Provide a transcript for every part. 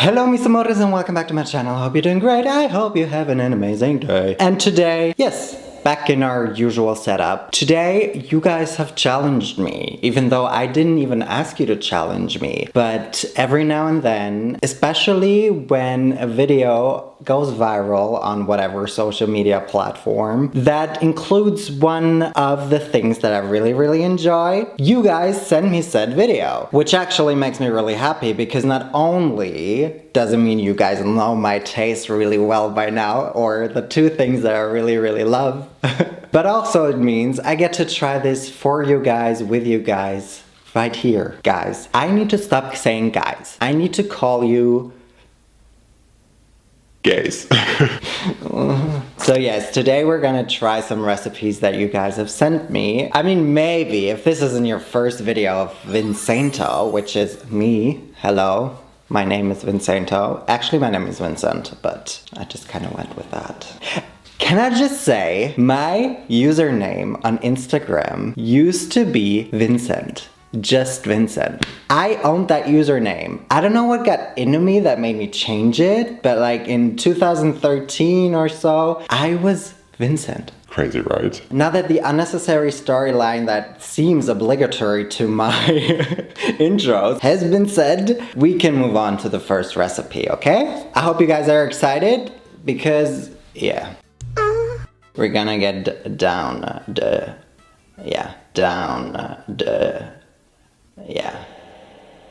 Hello mis amores and welcome back to my channel. I hope you're doing great. I hope you're having an amazing day. And today, yes, back in our usual setup. Today, you guys have challenged me, even though I didn't even ask you to challenge me. But every now and then, especially when a video goes viral on whatever social media platform that includes one of the things that I really enjoy, you guys send me said video, which actually makes me really happy because not only does it mean you guys know my taste really well by now, or the two things that I really love, but also it means I get to try this for you guys, with you guys, right here. Guys, I need to stop saying guys. I need to call you gays. So yes, today we're gonna try some recipes that you guys have sent me. I mean, maybe if this isn't your first video of Vinsainto, which is me, hello. My name is Vinsainto. Actually, my name is Vincent, but I just kind of went with that. Can I just say, my username on Instagram used to be Vincent. Just Vincent. I owned that username. I don't know what got into me that made me change it, but like in 2013 or so, I was Vincent. Crazy, right? Now that the unnecessary storyline that seems obligatory to my intros has been said, we can move on to the first recipe, okay? I hope you guys are excited because, yeah. We're gonna get down, yeah.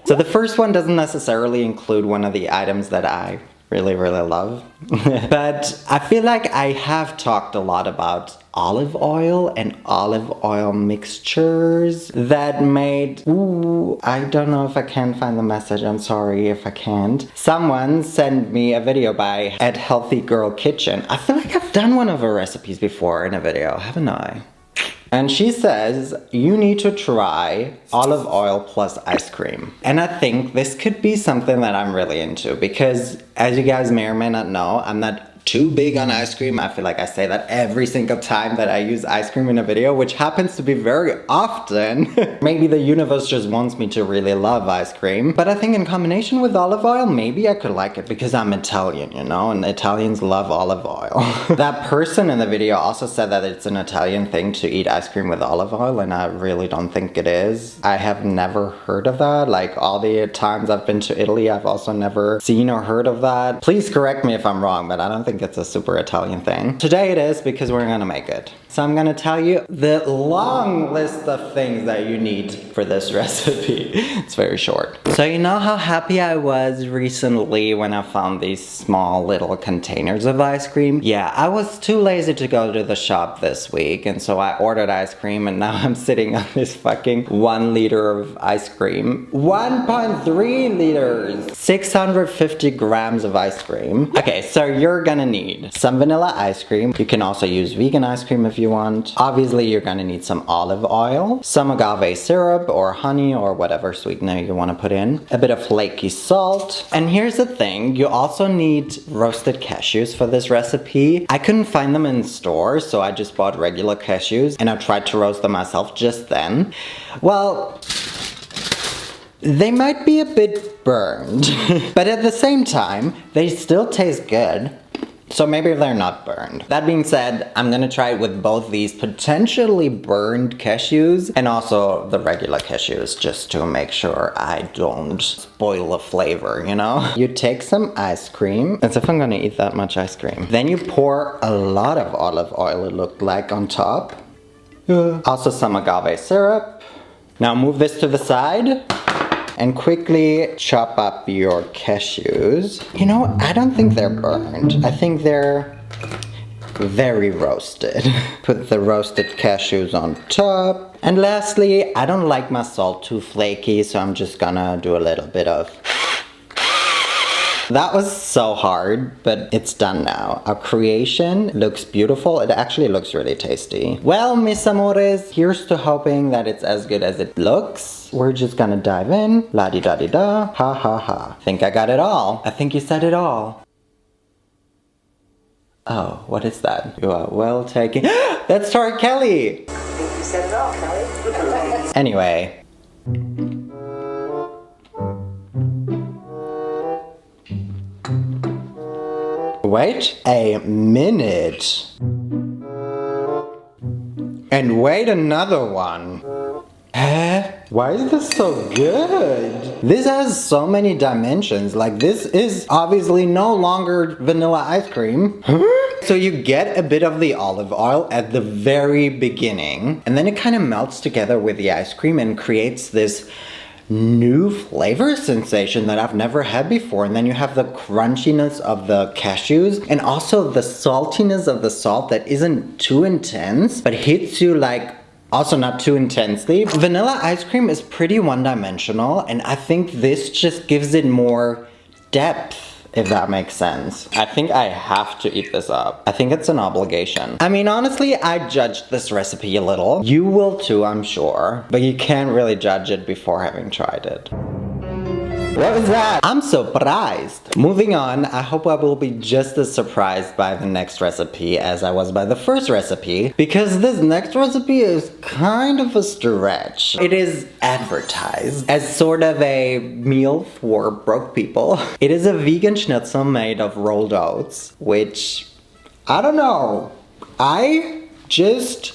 So the first one doesn't necessarily include one of the items that I really love. But I feel like I have talked a lot about olive oil and olive oil mixtures that made, ooh, I don't know if I can find the message, I'm sorry if I can't. Someone sent me a video by @HealthyGirlKitchen. I feel like I've done one of her recipes before in a video, haven't I? And she says, you need to try olive oil plus ice cream. And I think this could be something that I'm really into because, as you guys may or may not know, I'm not too big on ice cream. I feel like I say that every single time that I use ice cream in a video, which happens to be very often. Maybe the universe just wants me to really love ice cream. But I think in combination with olive oil, maybe I could like it because I'm Italian, you know, and Italians love olive oil. That person in the video also said that it's an Italian thing to eat ice cream with olive oil, and I really don't think it is. I have never heard of that. Like all the times I've been to Italy, I've also never seen or heard of that. Please correct me if I'm wrong, but I don't think it's a super Italian thing. Today it is because we're gonna make it. So I'm gonna tell you the long list of things that you need for this recipe. It's very short. So you know how happy I was recently when I found these small little containers of ice cream? Yeah, I was too lazy to go to the shop this week, and so I ordered ice cream, and now I'm sitting on this fucking 1 liter of ice cream. 1.3 liters! 650 grams of ice cream. Okay, so you're gonna need some vanilla ice cream. You can also use vegan ice cream if you want. Obviously, you're gonna need some olive oil, some agave syrup or honey or whatever sweetener you want to put in, a bit of flaky salt. And here's the thing, you also need roasted cashews for this recipe. I couldn't find them in stores, so I just bought regular cashews and I tried to roast them myself just then. Well, they might be a bit burned, but at the same time, they still taste good. So maybe they're not burned. That being said, I'm gonna try it with both these potentially burned cashews and also the regular cashews just to make sure I don't spoil the flavor, you know? You take some ice cream, as if I'm gonna eat that much ice cream. Then you pour a lot of olive oil, it looked like, on top. Also some agave syrup. Now move this to the side and quickly chop up your cashews. You know, I don't think they're burned. I think they're very roasted. Put the roasted cashews on top. And lastly, I don't like my salt too flaky, so I'm just gonna do a little bit of... That was so hard, but it's done now. Our creation looks beautiful. It actually looks really tasty. Well, mis amores, here's to hoping that it's as good as it looks. We're just gonna dive in. La-di-da-di-da. Ha ha ha. Think I got it all. I think you said it all. Oh, what is that? You are well taken. That's Tori Kelly! I think you said it all, Kelly. Anyway. Wait a minute. And wait another one. Huh? Why is this so good? This has so many dimensions. Like, this is obviously no longer vanilla ice cream. So you get a bit of the olive oil at the very beginning, and then it kind of melts together with the ice cream and creates this new flavor sensation that I've never had before. And then you have the crunchiness of the cashews and also the saltiness of the salt that isn't too intense, but hits you like also not too intensely. Vanilla ice cream is pretty one-dimensional, and I think this just gives it more depth, if that makes sense. I think I have to eat this up. I think it's an obligation. I mean, honestly, I judged this recipe a little. You will too, I'm sure, but you can't really judge it before having tried it. What was that? I'm surprised. Moving on, I hope I will be just as surprised by the next recipe as I was by the first recipe, because this next recipe is kind of a stretch. It is advertised as sort of a meal for broke people. It is a vegan schnitzel made of rolled oats, which, I don't know. I just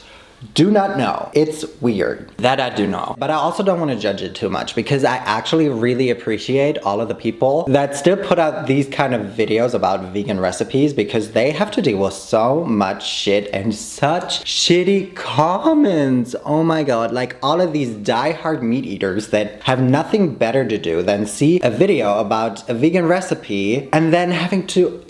do not know. It's weird. That I do know. But I also don't want to judge it too much, because I actually really appreciate all of the people that still put out these kind of videos about vegan recipes, because they have to deal with so much shit and such shitty comments. Oh my god, like all of these die-hard meat eaters that have nothing better to do than see a video about a vegan recipe and then having to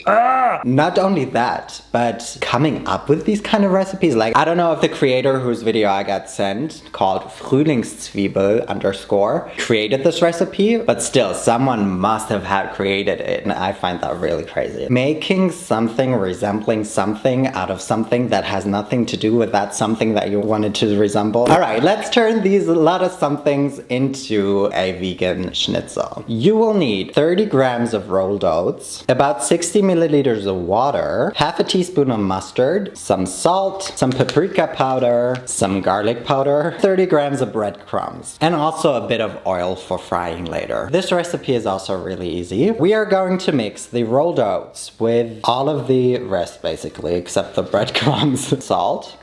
not only that, but coming up with these kind of recipes. Like, I don't know if the creator whose video I got sent, called Frühlingszwiebel _ created this recipe, but still, someone must have had created it, and I find that really crazy. Making something resembling something out of something that has nothing to do with that something that you wanted to resemble. Alright, let's turn these lot of somethings into a vegan schnitzel. You will need 30 grams of rolled oats, about 60 milliliters of water, half a teaspoon of mustard, some salt, some paprika powder, some garlic powder, 30 grams of breadcrumbs, and also a bit of oil for frying later. This recipe is also really easy. We are going to mix the rolled oats with all of the rest, basically, except the breadcrumbs. Salt,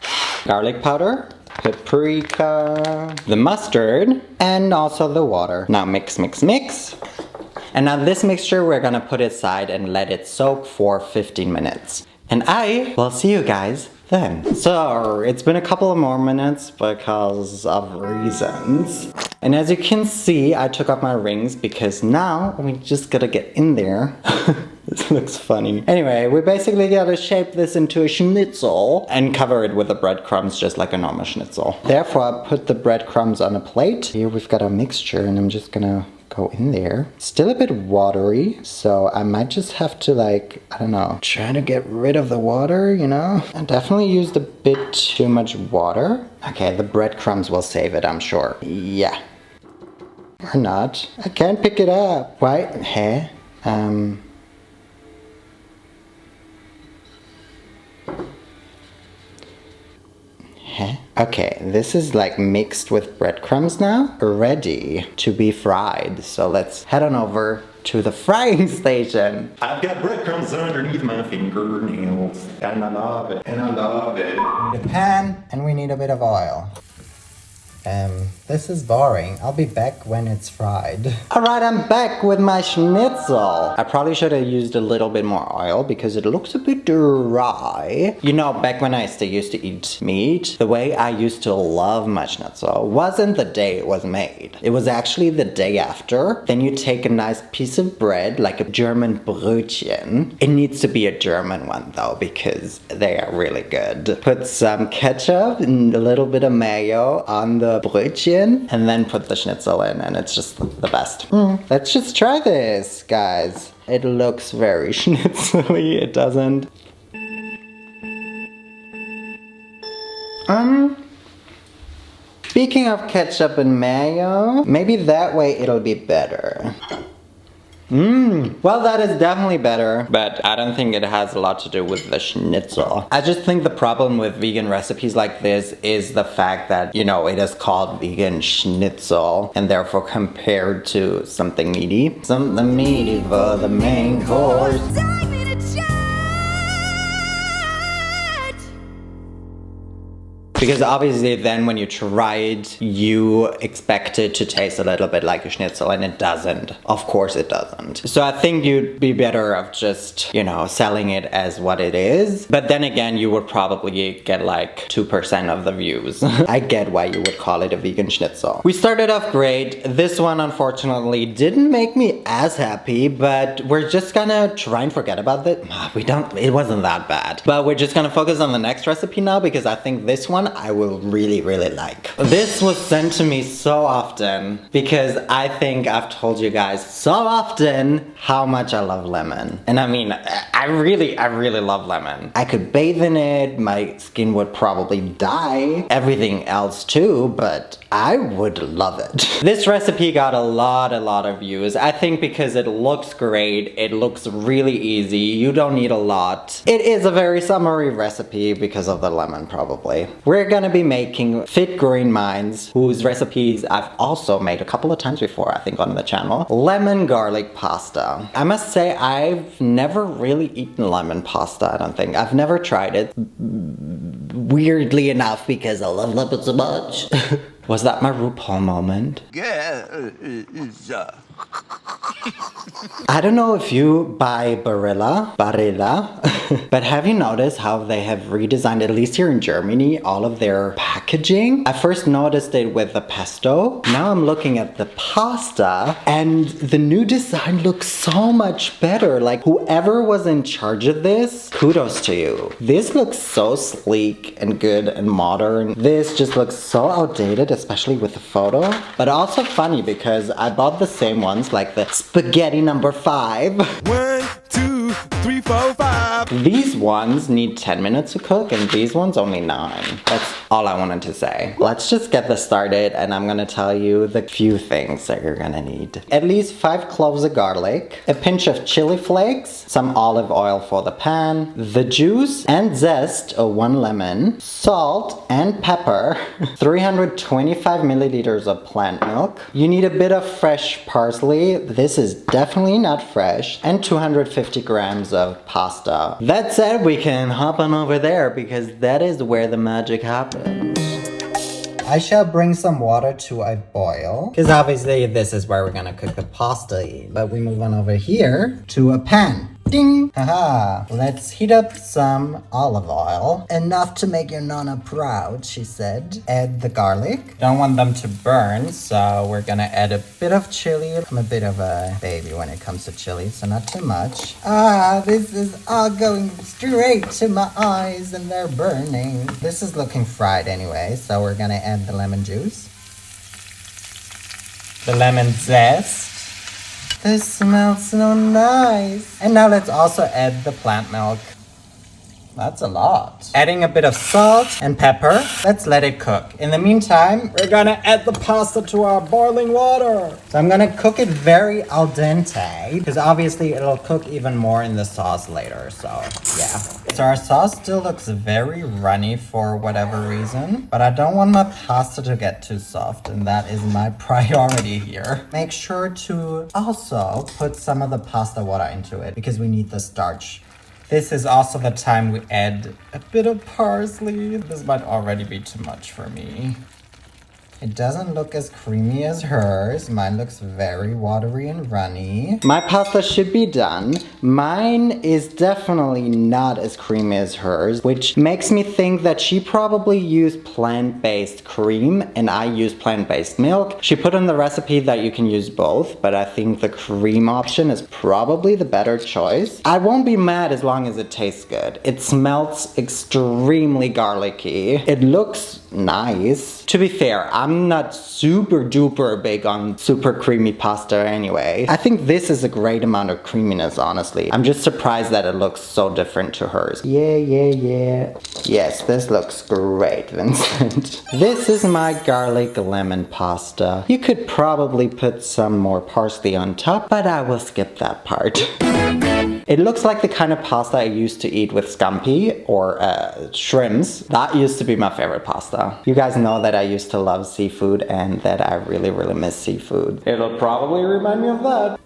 garlic powder, paprika, the mustard, and also the water. Now mix, mix, mix. And now this mixture we're gonna put aside and let it soak for 15 minutes. And I will see you guys then. So, it's been a couple of more minutes because of reasons. And as you can see, I took off my rings because now we just gotta get in there. This looks funny. Anyway, we basically gotta shape this into a schnitzel and cover it with the breadcrumbs just like a normal schnitzel. Therefore, I put the breadcrumbs on a plate. Here we've got a mixture and I'm just gonna go in there. Still a bit watery, so I might just have to, like, I don't know, try to get rid of the water, you know? I definitely used a bit too much water. Okay, the breadcrumbs will save it, I'm sure. Yeah. Or not. I can't pick it up. Why? Hey? Okay, this is like mixed with breadcrumbs now, ready to be fried. So let's head on over to the frying station. I've got breadcrumbs underneath my fingernails, and I love it, and I love it. The pan, and we need a bit of oil. This is boring. I'll be back when it's fried. Alright, I'm back with my schnitzel. I probably should have used a little bit more oil because it looks a bit dry. You know, back when I still used to eat meat, the way I used to love my schnitzel wasn't the day it was made. It was actually the day after. Then you take a nice piece of bread, like a German Brötchen. It needs to be a German one though, because they are really good. Put some ketchup and a little bit of mayo on the Brötchen, and then put the schnitzel in, and it's just the best. Let's just try this, guys. It looks very schnitzely, it doesn't. Speaking of ketchup and mayo, maybe that way it'll be better. Well, that is definitely better, but I don't think it has a lot to do with the schnitzel. I just think the problem with vegan recipes like this is the fact that, you know, it is called vegan schnitzel and therefore compared to something meaty. Something meaty for the main course. Because obviously then when you try it, you expect it to taste a little bit like a schnitzel, and it doesn't. Of course it doesn't. So I think you'd be better off just, you know, selling it as what it is. But then again, you would probably get like 2% of the views. I get why you would call it a vegan schnitzel. We started off great. This one unfortunately didn't make me as happy, but we're just gonna try and forget about it. It wasn't that bad. But we're just gonna focus on the next recipe now, because I think this one I will really like. This was sent to me so often because I think I've told you guys so often how much I love lemon. And I mean, I really love lemon. I could bathe in it, my skin would probably die, everything else too, but I would love it. This recipe got a lot of views. I think because it looks great, it looks really easy, you don't need a lot. It is a very summery recipe because of the lemon probably. We're gonna be making Fit Green Minds, whose recipes I've also made a couple of times before, I think on the channel. Lemon garlic pasta. I must say I've never really eaten lemon pasta, I don't think. I've never tried it. Weirdly enough, because I love lemon so much. Was that my RuPaul moment? I don't know if you buy Barilla, but have you noticed how they have redesigned, at least here in Germany, all of their packaging? I first noticed it with the pesto. Now I'm looking at the pasta, and the new design looks so much better. Like, whoever was in charge of this, kudos to you. This looks so sleek and good and modern. This just looks so outdated, especially with the photo. But also funny because I bought the same ones, like the spaghetti number 5. 1, 2, 3, 4, 5. These ones need 10 minutes to cook, and these ones only 9. That's all I wanted to say. Let's just get this started, and I'm gonna tell you the few things that you're gonna need. At least 5 cloves of garlic, a pinch of chili flakes, some olive oil for the pan, the juice and zest of 1 lemon, salt and pepper, 325 milliliters of plant milk. You need a bit of fresh parsley. This is definitely not fresh, and 250 grams of pasta. That said, we can hop on over there because that is where the magic happens. I shall bring some water to a boil, because obviously this is where we're gonna cook the pasta, but we move on over here to a pan. Ding! Haha! Let's heat up some olive oil. Enough to make your nonna proud, she said. Add the garlic. Don't want them to burn, so we're gonna add a bit of chili. I'm a bit of a baby when it comes to chili, so not too much. This is all going straight to my eyes and they're burning. This is looking fried anyway, so we're gonna add the lemon juice. The lemon zest. This smells so nice. And now let's also add the plant milk. That's a lot. Adding a bit of salt and pepper. Let's let it cook. In the meantime, we're gonna add the pasta to our boiling water. So I'm gonna cook it very al dente, because obviously it'll cook even more in the sauce later, so yeah. So our sauce still looks very runny for whatever reason, but I don't want my pasta to get too soft, and that is my priority here. Make sure to also put some of the pasta water into it, because we need the starch. This is also the time we add a bit of parsley. This might already be too much for me. It doesn't look as creamy as hers. Mine looks very watery and runny. My pasta should be done. Mine is definitely not as creamy as hers, which makes me think that she probably used plant-based cream and I used plant-based milk. She put in the recipe that you can use both, but I think the cream option is probably the better choice. I won't be mad as long as it tastes good. It smells extremely garlicky. It looks nice. To be fair, I'm not super duper big on super creamy pasta anyway. I think this is a great amount of creaminess, honestly. I'm just surprised that it looks so different to hers. Yeah. Yes, this looks great, Vincent. This is my garlic lemon pasta. You could probably put some more parsley on top, but I will skip that part. It looks like the kind of pasta I used to eat with scampi or shrimps. That used to be my favorite pasta. You guys know that I used to love seafood and that I really miss seafood. It'll probably remind me of that.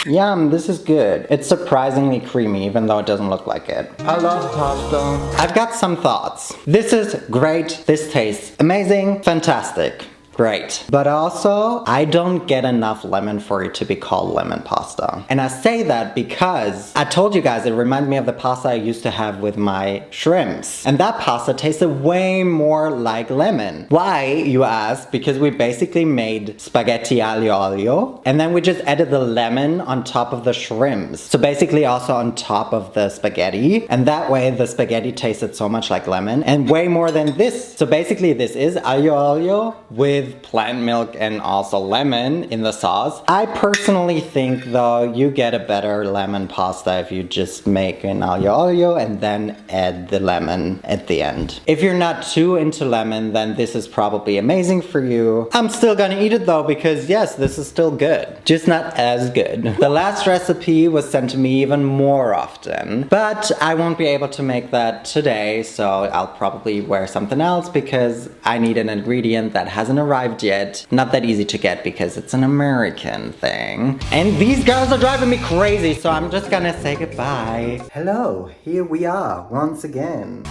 Yum, this is good. It's surprisingly creamy, even though it doesn't look like it. I love pasta. I've got some thoughts. This is great. This tastes amazing, fantastic. Great. But also, I don't get enough lemon for it to be called lemon pasta. And I say that because I told you guys it reminded me of the pasta I used to have with my shrimps. And that pasta tasted way more like lemon. Why, you ask? Because we basically made spaghetti aglio olio and then we just added the lemon on top of the shrimps. So basically also on top of the spaghetti. And that way the spaghetti tasted so much like lemon and way more than this. So basically this is aglio olio with plant milk and also lemon in the sauce. I personally think though you get a better lemon pasta if you just make an aglio olio and then add the lemon at the end. If you're not too into lemon, then this is probably amazing for you. I'm still gonna eat it though because yes, this is still good, just not as good. The last recipe was sent to me even more often, but I won't be able to make that today, so I'll probably wear something else because I need an ingredient that hasn't arrived yet. Not that easy to get because it's an American thing. And these girls are driving me crazy, so I'm just gonna say goodbye. Hello, here we are once again.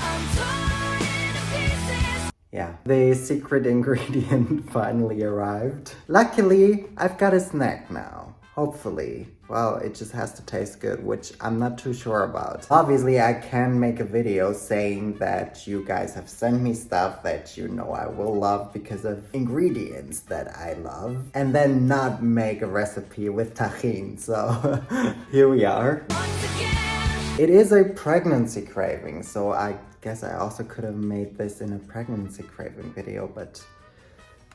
Yeah, the secret ingredient finally arrived. Luckily, I've got a snack now. Hopefully. Well, it just has to taste good, which I'm not too sure about. Obviously, I can make a video saying that you guys have sent me stuff that you know I will love because of ingredients that I love, and then not make a recipe with tajin, so here we are. It is a pregnancy craving, so I guess I also could have made this in a pregnancy craving video, but,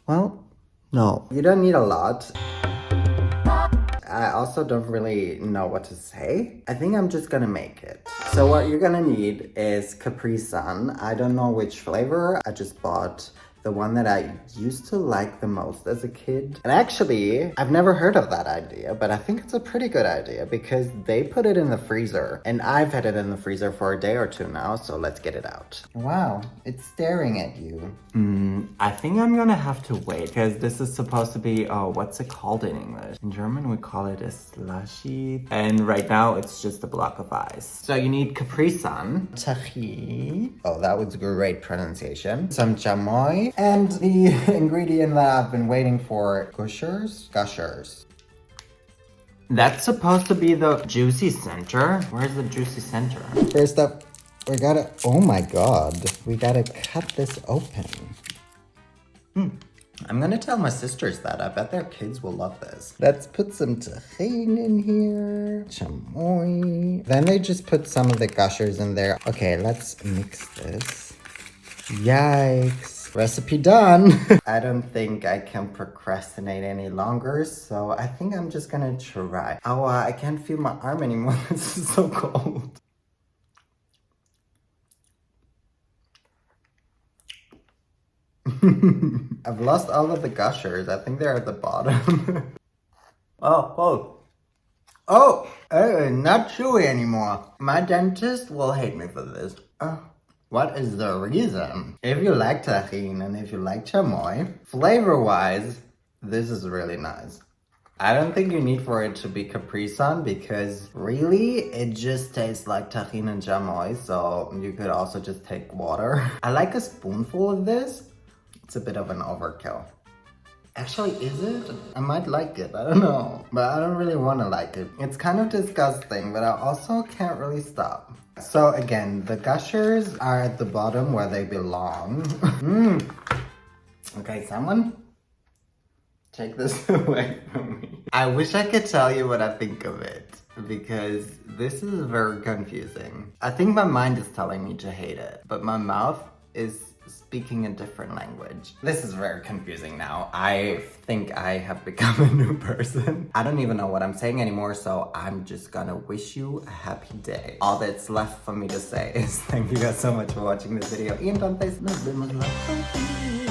well, no. You don't need a lot. I also don't really know what to say. I think I'm just gonna make it. So what you're gonna need is Capri Sun. I don't know which flavor. I just bought the one that I used to like the most as a kid. And actually, I've never heard of that idea, but I think it's a pretty good idea because they put it in the freezer and I've had it in the freezer for a day or two now, so let's get it out. Wow, it's staring at you. I think I'm gonna have to wait because this is supposed to be, oh, what's it called in English? In German, we call it a slushie. And right now, it's just a block of ice. So you need Capri Sun, tahini. Oh, that was great pronunciation. Some chamoy. And the ingredient that I've been waiting for, gushers? That's supposed to be the juicy center. Where's the juicy center? First up, we gotta, oh my god, we gotta cut this open. I'm gonna tell my sisters that. I bet their kids will love this. Let's put some tahini in here, chamoy. Then they just put some of the gushers in there. Okay, let's mix this. Yikes. Recipe done. I don't think I can procrastinate any longer, so I think I'm just gonna try. Oh, I can't feel my arm anymore. This is so cold. I've lost all of the gushers. I think they're at the bottom. Oh, not chewy anymore. My dentist will hate me for this. What is the reason? If you like tajin and if you like chamoy, flavor-wise, this is really nice. I don't think you need for it to be Capri Sun because really, it just tastes like tajin and chamoy, so you could also just take water. I like a spoonful of this. It's a bit of an overkill. Actually, is it? I might like it, I don't know. But I don't really want to like it. It's kind of disgusting, but I also can't really stop. So again, the gushers are at the bottom where they belong. Okay, someone take this away from me. I wish I could tell you what I think of it because this is very confusing. I think my mind is telling me to hate it, but my mouth is speaking a different language. This is very confusing now. I think I have become a new person. I don't even know what I'm saying anymore, so I'm just gonna wish you a happy day. All that's left for me to say is thank you guys so much for watching this video. Y entonces nos vemos la próxima.